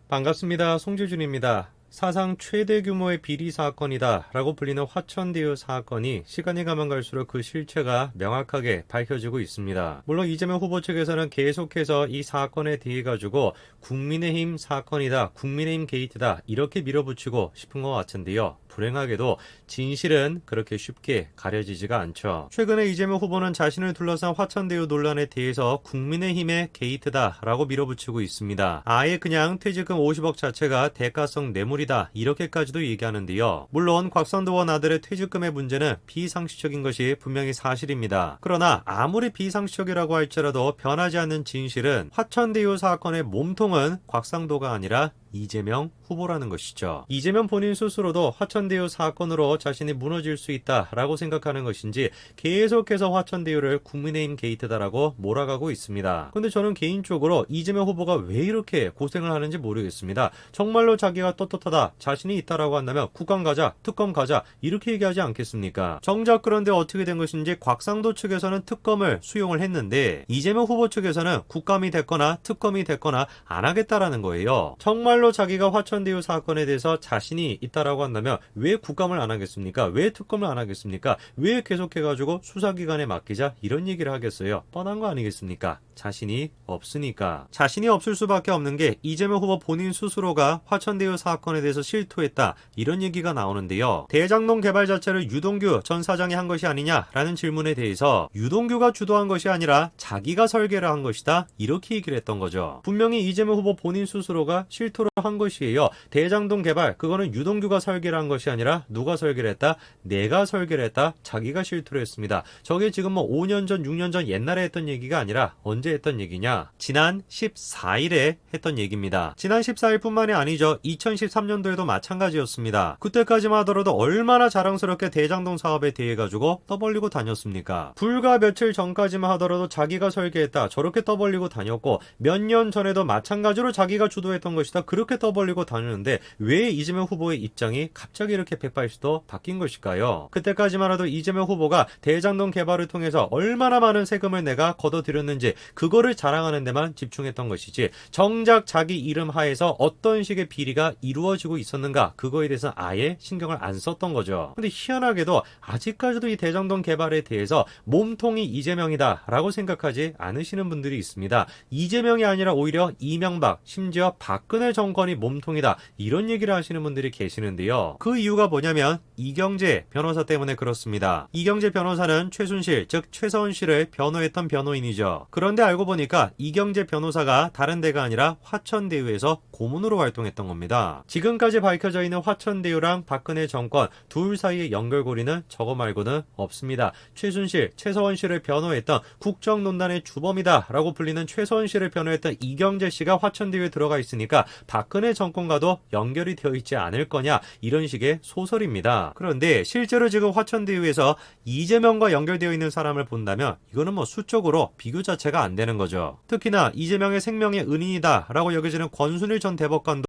반갑습니다. 송재준입니다. 사상 최대 규모의 비리 사건이다 라고 불리는 화천대유 사건이 시간이 가면 갈수록 그 실체가 명확하게 밝혀지고 있습니다. 물론 이재명 후보 측에서는 계속해서 이 사건에 대해 가지고 국민의힘 사건이다, 국민의힘 게이트다 이렇게 밀어붙이고 싶은 것 같은데요. 불행하게도 진실은 그렇게 쉽게 가려지지가 않죠. 최근에 이재명 후보는 자신을 둘러싼 화천대유 논란에 대해서 국민의힘의 게이트다 라고 밀어붙이고 있습니다. 아예 그냥 퇴직금 50억 자체가 대가성 뇌물이다 이렇게까지도 얘기하는데요. 물론 곽상도원 아들의 퇴직금의 문제는 비상식적인 것이 분명히 사실입니다. 그러나 아무리 비상식적이라고 할지라도 변하지 않는 진실은 화천대유 사건의 몸통은 곽상도가 아니라 이재명 후보라는 것이죠. 이재명 본인 스스로도 화천대유 사건으로 자신이 무너질 수 있다라고 생각하는 것인지 계속해서 화천대유를 국민의힘 게이트다라고 몰아가고 있습니다. 근데 저는 개인적으로 이재명 후보가 왜 이렇게 고생을 하는지 모르겠습니다. 정말로 자기가 떳떳하다, 자신이 있다라고 한다면 국감 가자, 특검 가자 이렇게 얘기하지 않겠습니까? 정작 그런데 어떻게 된 것인지 곽상도 측에서는 특검을 수용을 했는데 이재명 후보 측에서는 국감이 됐거나 특검이 됐거나 안 하겠다라는 거예요. 정말로 자기가 화천대유 사건에 대해서 자신이 있다라고 한다면 왜 국감을 안 하겠습니까? 왜 특검을 안 하겠습니까? 왜 계속해가지고 수사기관에 맡기자 이런 얘기를 하겠어요? 뻔한 거 아니겠습니까? 자신이 없으니까. 자신이 없을 수밖에 없는 게 이재명 후보 본인 스스로가 화천대유 사건에 대해서 실토했다 이런 얘기가 나오는데요. 대장동 개발 자체를 유동규 전 사장이 한 것이 아니냐라는 질문에 대해서 유동규가 주도한 것이 아니라 자기가 설계를 한 것이다 이렇게 얘기를 했던 거죠. 분명히 이재명 후보 본인 스스로가 실토를 한 것이에요. 대장동 개발 그거는 유동규가 설계를 한 것이 아니라 누가 설계를 했다? 내가 설계를 했다. 자기가 실토를 했습니다. 저게 지금 뭐 5년 전 6년 전 옛날에 했던 얘기가 아니라 언제 했던 얘기냐? 지난 14일에 했던 얘기입니다. 지난 14일뿐만이 아니죠. 2013년도에도 마찬가지였습니다. 그때까지만 하더라도 얼마나 자랑스럽게 대장동 사업에 대해 가지고 떠벌리고 다녔습니까? 불과 며칠 전까지만 하더라도 자기가 설계했다. 저렇게 떠벌리고 다녔고 몇 년 전에도 마찬가지로 자기가 주도했던 것이다. 그렇게 떠벌리고 다녔는데 왜 이재명 후보의 입장이 갑자기 이렇게 180도 바뀐 것일까요? 그때까지만 해도 이재명 후보가 대장동 개발을 통해서 얼마나 많은 세금을 내가 걷어들였는지 그거를 자랑하는 데만 집중했던 것이지 정작 자기 이름 하에서 어떤 식의 비리가 이루어지고 있었는가 그거에 대해서 아예 신경을 안 썼던 거죠. 근데 희한하게도 아직까지도 이 대장동 개발에 대해서 몸통이 이재명이다 라고 생각하지 않으시는 분들이 있습니다. 이재명이 아니라 오히려 이명박 심지어 박근혜 정권이 몸통이다 이런 얘기를 하시는 분들이 계시는데요. 그 이유가 뭐냐면 이경재 변호사 때문에 그렇습니다. 이경재 변호사는 최순실 즉 최서원 씨를 변호했던 변호인이죠. 그런데 알고 보니까 이경재 변호사가 다른 데가 아니라 화천대유에서 고문으로 활동했던 겁니다. 지금까지 밝혀져 있는 화천대유랑 박근혜 정권 둘 사이의 연결고리는 저거 말고는 없습니다. 최순실, 최서원 씨를 변호했던 국정농단의 주범이다 라고 불리는 최서원 씨를 변호했던 이경재 씨가 화천대유에 들어가 있으니까 박근혜 정권과도 연결이 되어 있지 않을 거냐 이런 식의 소설입니다. 그런데 실제로 지금 화천대유에서 이재명과 연결되어 있는 사람을 본다면 이거는 뭐 수적으로 비교 자체가 안 되는 거죠. 특히나 이재명의 생명의 은인이다 라고 여겨지는 권순일 전 대법관도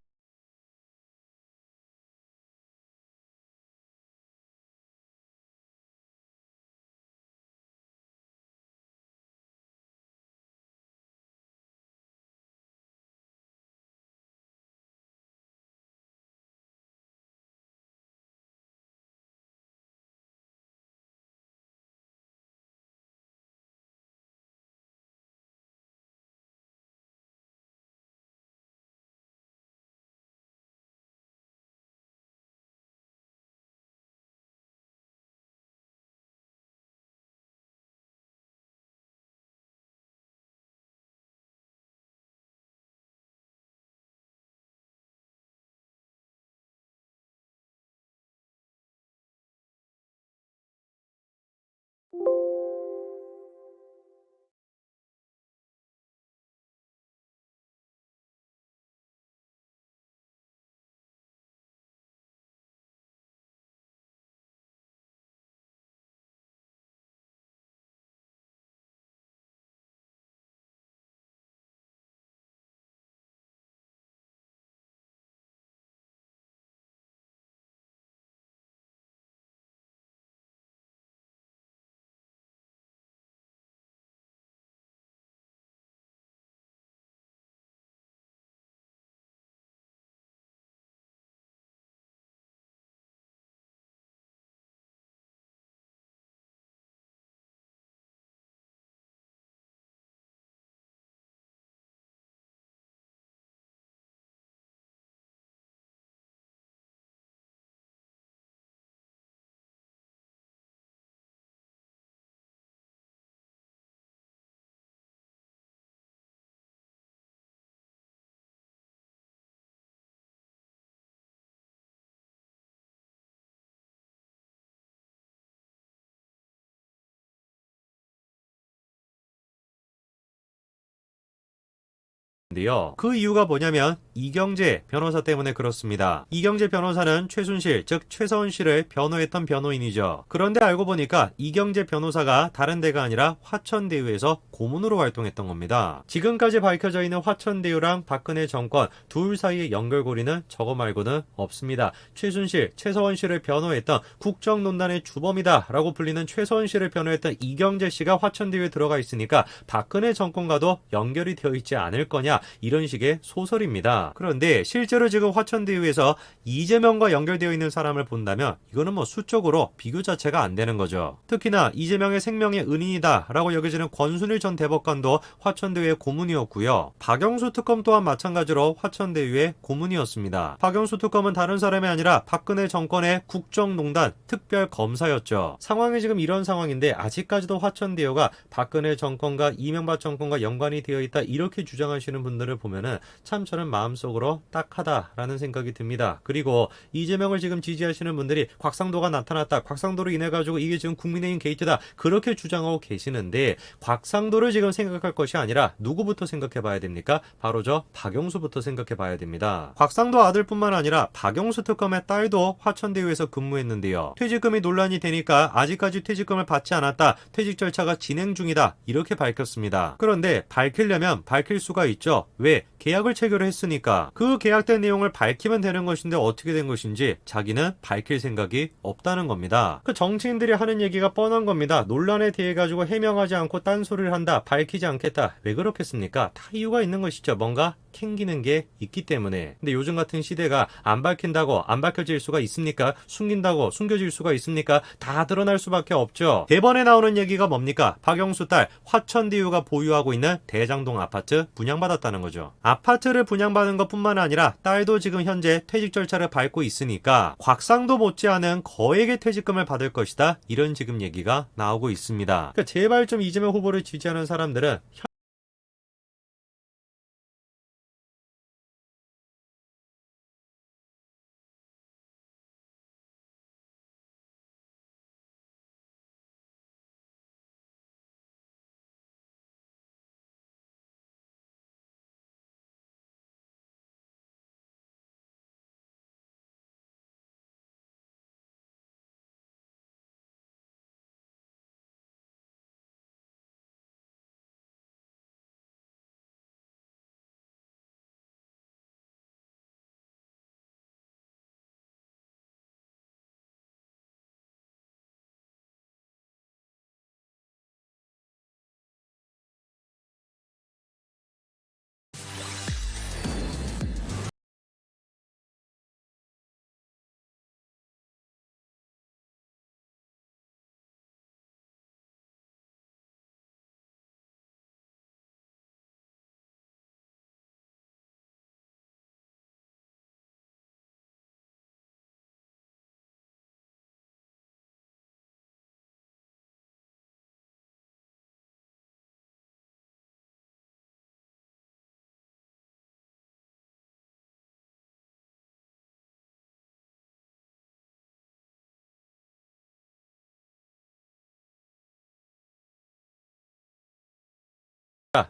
인데요. 그 이유가 뭐냐면 이경재 변호사 때문에 그렇습니다. 이경재 변호사는 최순실, 즉 최서원 씨를 변호했던 변호인이죠. 그런데 알고 보니까 이경재 변호사가 다른 데가 아니라 화천대유에서 고문으로 활동했던 겁니다. 지금까지 밝혀져 있는 화천대유랑 박근혜 정권 둘 사이의 연결고리는 저거 말고는 없습니다. 최순실, 최서원 씨를 변호했던 국정농단의 주범이다 라고 불리는 최서원 씨를 변호했던 이경재 씨가 화천대유에 들어가 있으니까 박근혜 정권과도 연결이 되어 있지 않을 거냐, 이런 식의 소설입니다. 그런데 실제로 지금 화천대유에서 이재명과 연결되어 있는 사람을 본다면 이거는 수적으로 비교 자체가 안 되는 거죠. 특히나 이재명의 생명의 은인이다 라고 여겨지는 권순일 전 대법관도 화천대유의 고문이었고요. 박영수 특검 또한 마찬가지로 화천대유의 고문이었습니다. 박영수 특검은 다른 사람이 아니라 박근혜 정권의 국정농단 특별검사였죠. 상황이 지금 이런 상황인데 아직까지도 화천대유가 박근혜 정권과 이명박 정권과 연관이 되어 있다, 이렇게 주장하시는 분들을 보면은 참 저는 마음속으로 딱하다라는 생각이 듭니다. 그리고 이재명을 지금 지지하시는 분들이 곽상도가 나타났다, 곽상도로 인해 가지고 이게 지금 국민의힘 게이트다, 그렇게 주장하고 계시는데 곽상도를 지금 생각할 것이 아니라 누구부터 생각해 봐야 됩니까? 바로 저 박영수부터 생각해 봐야 됩니다. 곽상도 아들뿐만 아니라 박영수 특검의 딸도 화천대유에서 근무했는데요. 퇴직금이 논란이 되니까 아직까지 퇴직금을 받지 않았다, 퇴직 절차가 진행 중이다, 이렇게 밝혔습니다. 그런데 밝히려면 밝힐 수가 있죠. 왜? 계약을 체결했으니까. 그 계약된 내용을 밝히면 되는 것인데 어떻게 된 것인지 자기는 밝힐 생각이 없다는 겁니다. 그 정치인들이 하는 얘기가 뻔한 겁니다. 논란에 대해 가지고 해명하지 않고 딴소리를 한다, 밝히지 않겠다. 왜 그렇겠습니까? 다 이유가 있는 것이죠. 뭔가 캥기는 게 있기 때문에. 근데 요즘 같은 시대가 안 밝힌다고 안 밝혀질 수가 있습니까? 숨긴다고 숨겨질 수가 있습니까? 다 드러날 수밖에 없죠. 대번에 나오는 얘기가 뭡니까? 박영수 딸 화천대유가 보유하고 있는 대장동 아파트 분양받았다는 거죠. 아파트를 분양받은 것뿐만 아니라 딸도 지금 현재 퇴직 절차를 밟고 있으니까 곽상도 못지않은 거액의 퇴직금을 받을 것이다, 이런 지금 얘기가 나오고 있습니다. 그러니까 제발 좀 이재명 후보를 지지하는 사람들은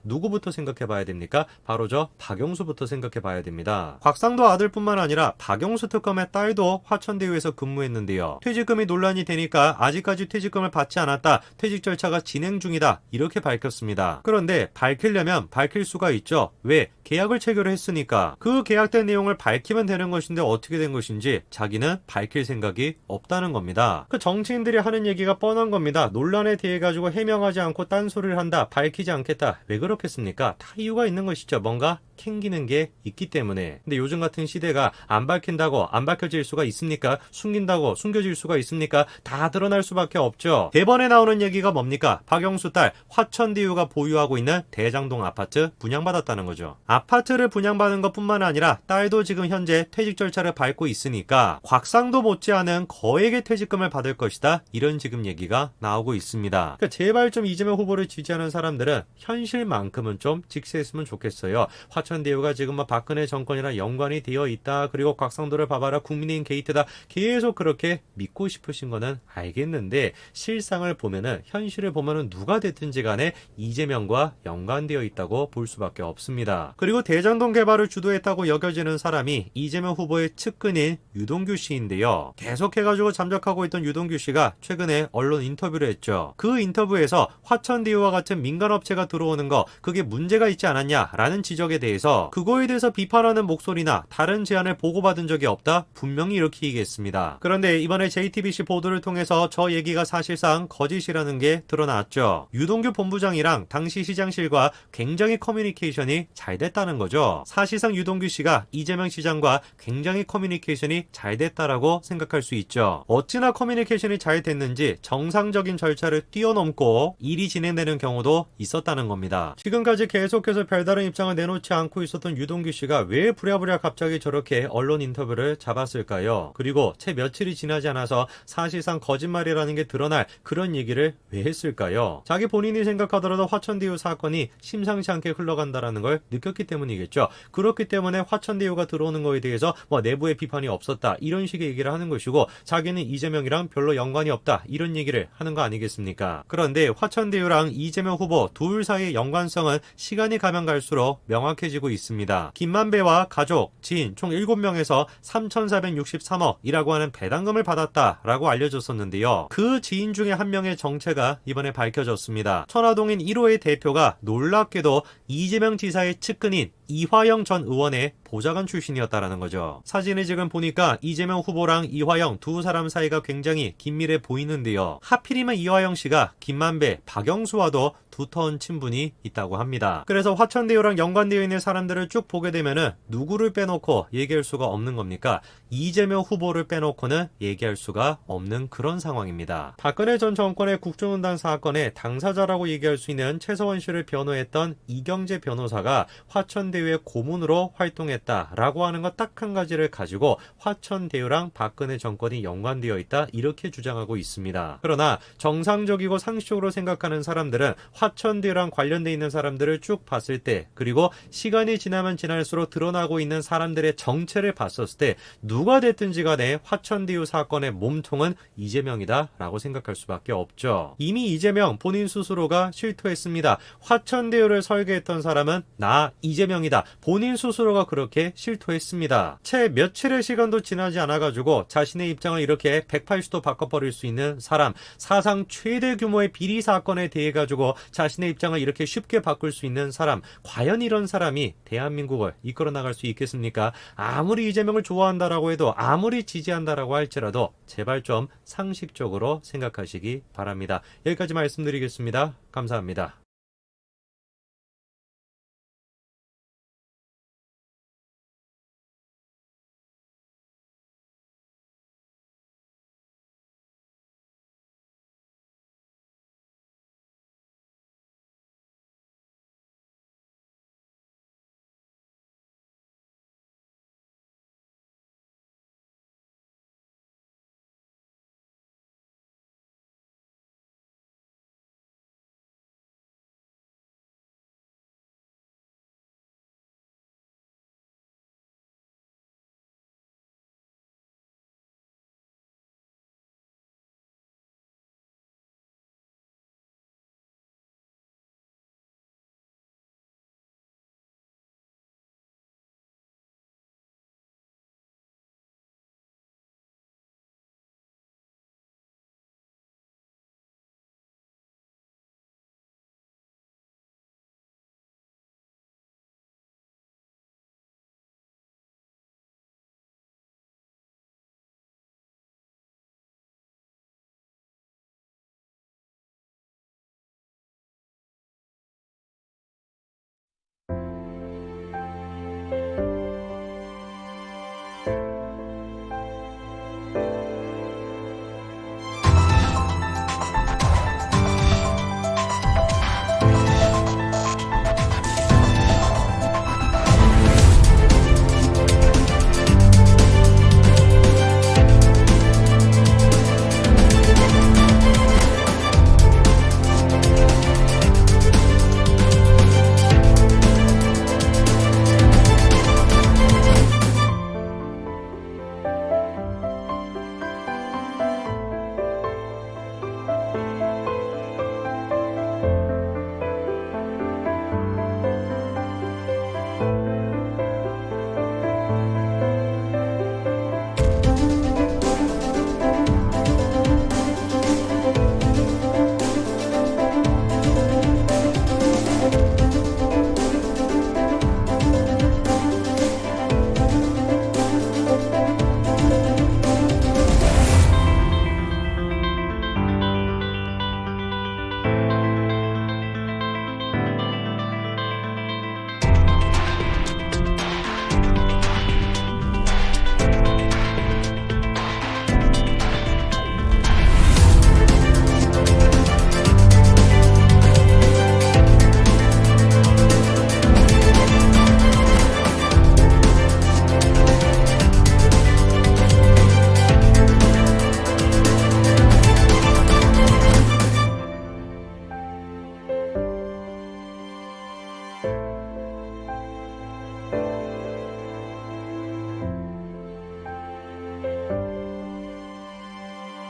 누구부터 생각해 봐야 됩니까? 바로 저 박영수부터 생각해 봐야 됩니다. 곽상도 아들뿐만 아니라 박영수 특검의 딸도 화천대유에서 근무했는데요. 퇴직금이 논란이 되니까 아직까지 퇴직금을 받지 않았다, 퇴직 절차가 진행 중이다, 이렇게 밝혔습니다. 그런데 밝히려면 밝힐 수가 있죠. 왜? 계약을 체결했으니까. 그 계약된 내용을 밝히면 되는 것인데 어떻게 된 것인지 자기는 밝힐 생각이 없다는 겁니다. 그 정치인들이 하는 얘기가 뻔한 겁니다. 논란에 대해 가지고 해명하지 않고 딴소리를 한다, 밝히지 않겠다. 왜 그렇겠습니까? 다 이유가 있는 것이죠. 뭔가 캥기는 게 있기 때문에. 근데 요즘 같은 시대가 안 밝힌다고 안 밝혀질 수가 있습니까? 숨긴다고 숨겨질 수가 있습니까? 다 드러날 수밖에 없죠. 대번에 나오는 얘기가 뭡니까? 박영수 딸 화천대유가 보유하고 있는 대장동 아파트 분양받았다는 거죠. 아파트를 분양받은 것뿐만 아니라 딸도 지금 현재 퇴직 절차를 밟고 있으니까 곽상도 못지않은 거액의 퇴직금을 받을 것이다, 이런 지금 얘기가 나오고 있습니다. 그러니까 제발 좀 이재명 후보를 지지하는 사람들은 현실 사실만큼은 좀 직시했으면 좋겠어요. 화천대유가 지금 박근혜 정권이랑 연관이 되어 있다. 그리고 곽상도를 봐봐라. 국민의힘 게이트다. 계속 그렇게 믿고 싶으신 거는 알겠는데 실상을 보면은 현실을 보면은 누가 됐든지 간에 이재명과 연관되어 있다고 볼 수밖에 없습니다. 그리고 대장동 개발을 주도했다고 여겨지는 사람이 이재명 후보의 측근인 유동규 씨인데요. 계속해가지고 잠적하고 있던 유동규 씨가 최근에 언론 인터뷰를 했죠. 그 인터뷰에서 화천대유와 같은 민간업체가 들어오는 거 그게 문제가 있지 않았냐라는 지적에 대해서 그거에 대해서 비판하는 목소리나 다른 제안을 보고받은 적이 없다 분명히 이렇게 얘기했습니다. 그런데 이번에 JTBC 보도를 통해서 저 얘기가 사실상 거짓이라는 게 드러났죠. 유동규 본부장이랑 당시 시장실과 굉장히 커뮤니케이션이 잘 됐다는 거죠. 사실상 유동규 씨가 이재명 시장과 굉장히 커뮤니케이션이 잘 됐다라고 생각할 수 있죠. 어찌나 커뮤니케이션이 잘 됐는지 정상적인 절차를 뛰어넘고 일이 진행되는 경우도 있었다는 겁니다. 지금까지 계속해서 별다른 입장을 내놓지 않고 있었던 유동규 씨가 왜 부랴부랴 갑자기 저렇게 언론 인터뷰를 잡았을까요? 그리고 채 며칠이 지나지 않아서 사실상 거짓말이라는 게 드러날 그런 얘기를 왜 했을까요? 자기 본인이 생각하더라도 화천대유 사건이 심상치 않게 흘러간다라는 걸 느꼈기 때문이겠죠. 그렇기 때문에 화천대유가 들어오는 거에 대해서 내부에 비판이 없었다 이런 식의 얘기를 하는 것이고 자기는 이재명이랑 별로 연관이 없다 이런 얘기를 하는 거 아니겠습니까? 그런데 화천대유랑 이재명 후보 둘 사이의 연관성은 시간이 가면 갈수록 명확해지고 있습니다. 김만배와 가족, 지인 총 7명에서 3,463억이라고 하는 배당금을 받았다라고 알려졌었는데요. 그 지인 중에 한 명의 정체가 이번에 밝혀졌습니다. 천화동인 1호의 대표가 놀랍게도 이재명 지사의 측근인 이화영 전 의원의 보좌관 출신이었다라는 거죠. 사진을 지금 보니까 이재명 후보랑 이화영 두 사람 사이가 굉장히 긴밀해 보이는데요. 하필이면 이화영 씨가 김만배, 박영수와도 두터운 친분이 있다고 합니다. 그래서 화천대유랑 연관되어 있는 사람들을 쭉 보게 되면은 누구를 빼놓고 얘기할 수가 없는 겁니까? 이재명 후보를 빼놓고는 얘기할 수가 없는 그런 상황입니다. 박근혜 전 정권의 국정농단 사건의 당사자라고 얘기할 수 있는 최서원 씨를 변호했던 이경재 변호사가 화천대유의 고문으로 활동했다라고 하는 것 딱 한 가지를 가지고 화천대유랑 박근혜 정권이 연관되어 있다 이렇게 주장하고 있습니다. 그러나 정상적이고 상식적으로 생각하는 사람들은 화천대유랑 관련돼 있는 사람들을 쭉 봤을 때 그리고 시간이 지나면 지날수록 드러나고 있는 사람들의 정체를 봤었을 때 누가 됐든지 간에 화천대유 사건의 몸통은 이재명이다 라고 생각할 수밖에 없죠. 이미 이재명 본인 스스로가 실토했습니다. 화천대유를 설계했던 사람은 나 이재명이다. 본인 스스로가 그렇게 실토했습니다. 채 며칠의 시간도 지나지 않아가지고 자신의 입장을 이렇게 180도 바꿔버릴 수 있는 사람, 사상 최대 규모의 비리 사건에 대해 가지고 자신의 입장을 이렇게 쉽게 바꿀 수 있는 사람, 과연 이런 사람이 대한민국을 이끌어 나갈 수 있겠습니까? 아무리 이재명을 좋아한다라고 해도 아무리 지지한다라고 할지라도 제발 좀 상식적으로 생각하시기 바랍니다. 여기까지 말씀드리겠습니다. 감사합니다.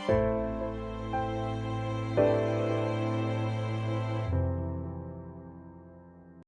있습니다.